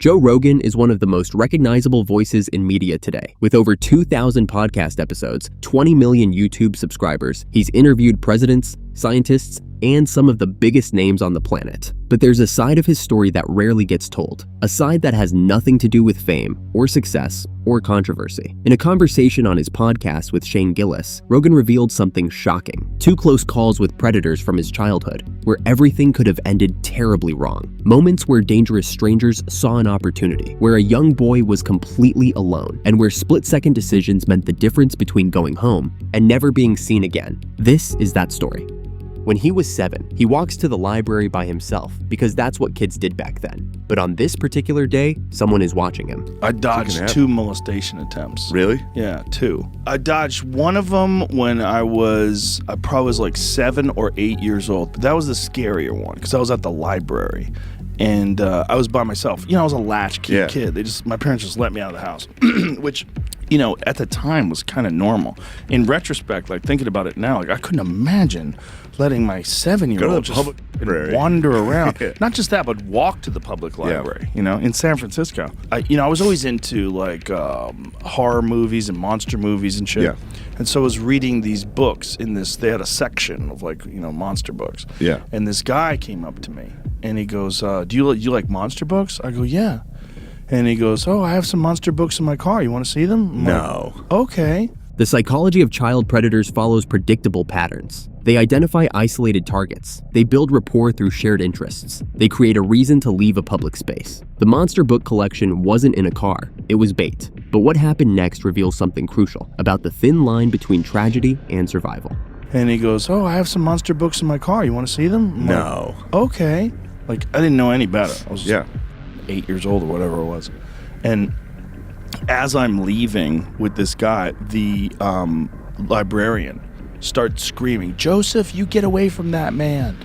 Joe Rogan is one of the most recognizable voices in media today. With over 2,000 podcast episodes, 20 million YouTube subscribers, he's interviewed presidents, scientists, and some of the biggest names on the planet. But there's a side of his story that rarely gets told, a side that has nothing to do with fame or success or controversy. In a conversation on his podcast with Shane Gillis, Rogan revealed something shocking. 2 close calls with predators from his childhood, where everything could have ended terribly wrong. Moments where dangerous strangers saw an opportunity, where a young boy was completely alone, and where split-second decisions meant the difference between going home and never being seen again. This is that story. When he was 7, he walks to the library by himself because that's what kids did back then. But on this particular day, someone is watching him. I dodged 2 molestation attempts. Really? Yeah, 2. I dodged one of them when I probably was like 7 or 8 years old. But that was the scarier one because I was at the library. And I was by myself. I was a latchkey kid. My parents just let me out of the house, which, at the time was kind of normal. In retrospect, like thinking about it now, like I couldn't imagine letting my 7-year-old just wander around. Not just that, but walk to the public library, in San Francisco. I was always into like horror movies and monster movies and shit. Yeah. And so I was reading these books they had a section of like, monster books. Yeah. And this guy came up to me and he goes, do you like monster books? I go, yeah. And he goes, oh, I have some monster books in my car. You want to see them? No. Like, okay. The psychology of child predators follows predictable patterns. They identify isolated targets. They build rapport through shared interests. They create a reason to leave a public space. The monster book collection wasn't in a car, it was bait. But what happened next reveals something crucial about the thin line between tragedy and survival. And he goes, oh, I have some monster books in my car. You want to see them? No. Like, okay. Like, I didn't know any better. I was 8 years old or whatever it was. And as I'm leaving with this guy, the librarian starts screaming, Joseph, you get away from that man.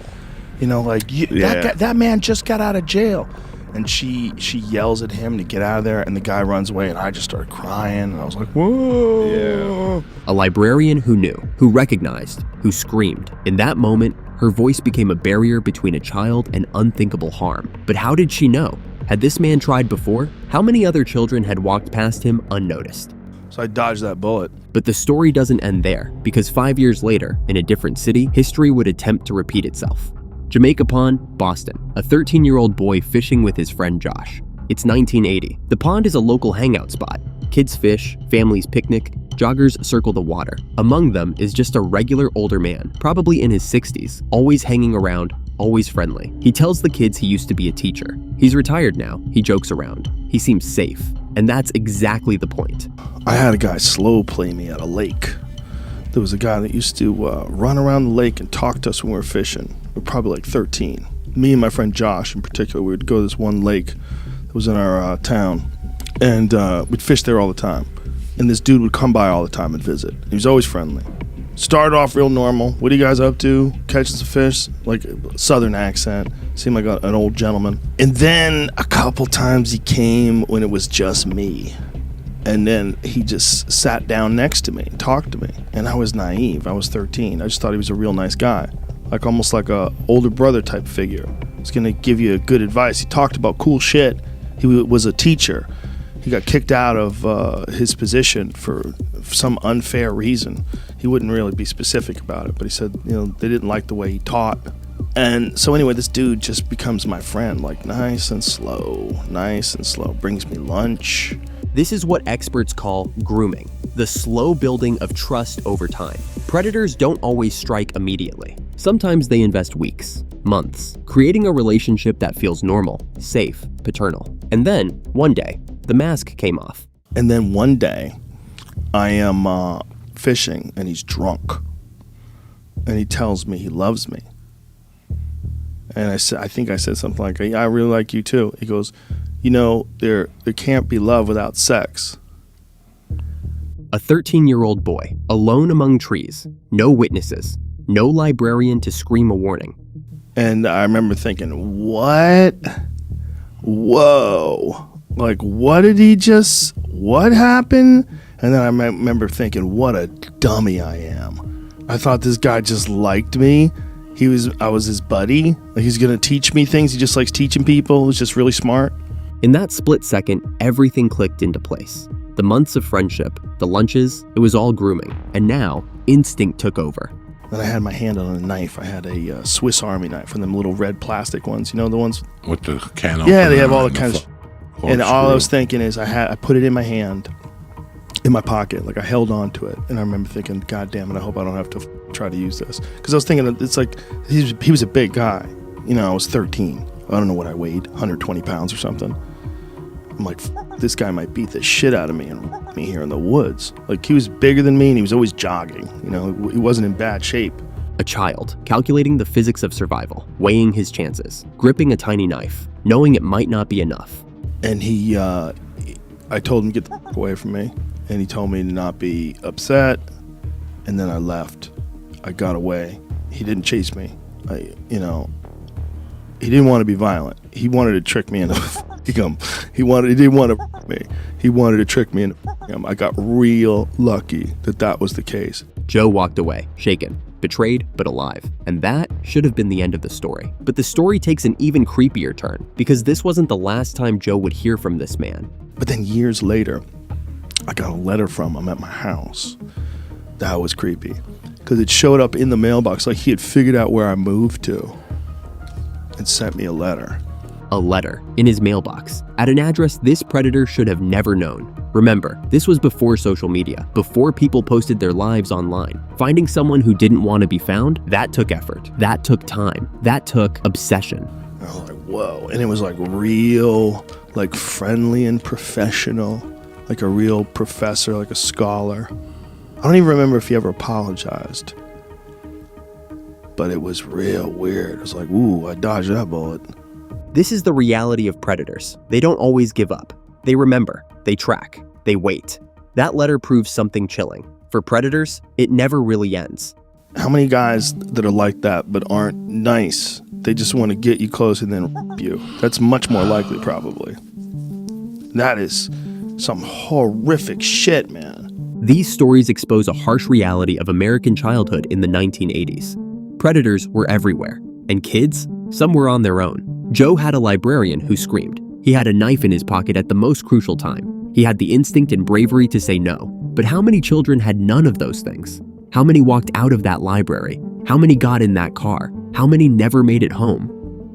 That man just got out of jail. And she yells at him to get out of there, and the guy runs away, and I just started crying, and I was like, whoa. Yeah. A librarian who knew, who recognized, who screamed. In that moment, her voice became a barrier between a child and unthinkable harm. But how did she know? Had this man tried before? How many other children had walked past him unnoticed? So I dodged that bullet. But the story doesn't end there, because 5 years later, in a different city, history would attempt to repeat itself. Jamaica Pond, Boston. A 13-year-old boy fishing with his friend Josh. It's 1980. The pond is a local hangout spot. Kids fish, families picnic, joggers circle the water. Among them is just a regular older man, probably in his 60s, always hanging around, always friendly. He tells the kids he used to be a teacher. He's retired now, he jokes around. He seems safe, and that's exactly the point. I had a guy slow play me at a lake. There was a guy that used to run around the lake and talk to us when we were fishing. We were probably like 13. Me and my friend Josh in particular, we would go to this one lake that was in our town, and we'd fish there all the time. And this dude would come by all the time and visit. He was always friendly. Started off real normal. What are you guys up to? Catching some fish? Like a southern accent. Seemed like an old gentleman. And then a couple times he came when it was just me. And then he just sat down next to me and talked to me. And I was naive. I was 13. I just thought he was a real nice guy. Like almost like a older brother type figure. He's gonna give you good advice. He talked about cool shit. He was a teacher. He got kicked out of his position for some unfair reason. He wouldn't really be specific about it, but he said, they didn't like the way he taught. And so anyway, this dude just becomes my friend, like nice and slow, brings me lunch. This is what experts call grooming, the slow building of trust over time. Predators don't always strike immediately. Sometimes they invest weeks, months, creating a relationship that feels normal, safe, paternal. And then, one day, the mask came off. And then one day, I am fishing and he's drunk. And he tells me he loves me. And I think I said something like, yeah, I really like you too. He goes, there can't be love without sex. A 13-year-old boy, alone among trees, no witnesses, no librarian to scream a warning. And I remember thinking, what? Whoa. Like, what happened? And then I remember thinking, what a dummy I am. I thought this guy just liked me. I was his buddy. Like, he's going to teach me things. He just likes teaching people. He's just really smart. In that split second, everything clicked into place. The months of friendship, the lunches, it was all grooming. And now, instinct took over. Then I had my hand on a knife. I had a Swiss Army knife, from them little red plastic ones. You know the ones? With the can Yeah, they have all the kinds. And all I was thinking is I put it in my hand, in my pocket. Like I held on to it. And I remember thinking, God damn it, I hope I don't have to try to use this. Because I was thinking, it's like, he was a big guy. You know, I was 13. I don't know what I weighed, 120 pounds or something. I'm like, this guy might beat the shit out of me and me here in the woods. Like, he was bigger than me and he was always jogging. You know, he wasn't in bad shape. A child, calculating the physics of survival, weighing his chances, gripping a tiny knife, knowing it might not be enough. And I told him to get the away from me. And he told me to not be upset. And then I left. I got away. He didn't chase me. He didn't want to be violent. He wanted to trick me into him. He didn't want to me. He wanted to trick me into him. I got real lucky that was the case. Joe walked away, shaken, betrayed, but alive. And that should have been the end of the story. But the story takes an even creepier turn, because this wasn't the last time Joe would hear from this man. But then years later, I got a letter from him at my house. That was creepy, because it showed up in the mailbox like he had figured out where I moved to and sent me a letter. A letter in his mailbox at an address this predator should have never known. Remember, this was before social media, before people posted their lives online. Finding someone who didn't want to be found, that took effort, that took time, that took obsession. I was like, whoa. And it was like real, like friendly and professional, like a real professor, like a scholar. I don't even remember if he ever apologized. But it was real weird. It was like, ooh, I dodged that bullet. This is the reality of predators. They don't always give up. They remember, they track, they wait. That letter proves something chilling. For predators, it never really ends. How many guys that are like that but aren't nice? They just want to get you close and then you. That's much more likely, probably. That is some horrific shit, man. These stories expose a harsh reality of American childhood in the 1980s. Predators were everywhere, and kids, some were on their own. Joe had a librarian who screamed. He had a knife in his pocket at the most crucial time. He had the instinct and bravery to say no. But how many children had none of those things? How many walked out of that library? How many got in that car? How many never made it home?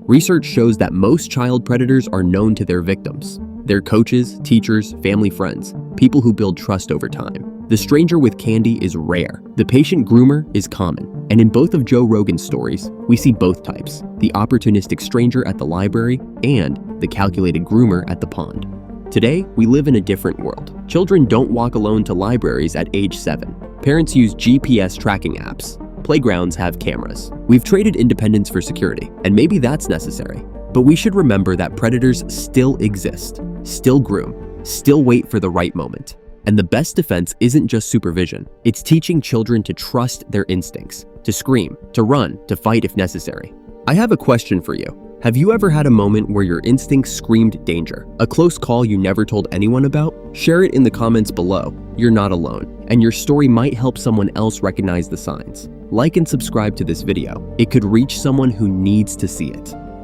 Research shows that most child predators are known to their victims. They're coaches, teachers, family friends, people who build trust over time. The stranger with candy is rare. The patient groomer is common. And in both of Joe Rogan's stories, we see both types, the opportunistic stranger at the library and the calculated groomer at the pond. Today, we live in a different world. Children don't walk alone to libraries at age 7. Parents use GPS tracking apps. Playgrounds have cameras. We've traded independence for security, and maybe that's necessary. But we should remember that predators still exist, still groom, still wait for the right moment. And the best defense isn't just supervision. It's teaching children to trust their instincts, to scream, to run, to fight if necessary. I have a question for you. Have you ever had a moment where your instincts screamed danger? A close call you never told anyone about? Share it in the comments below. You're not alone, and your story might help someone else recognize the signs. Like and subscribe to this video. It could reach someone who needs to see it.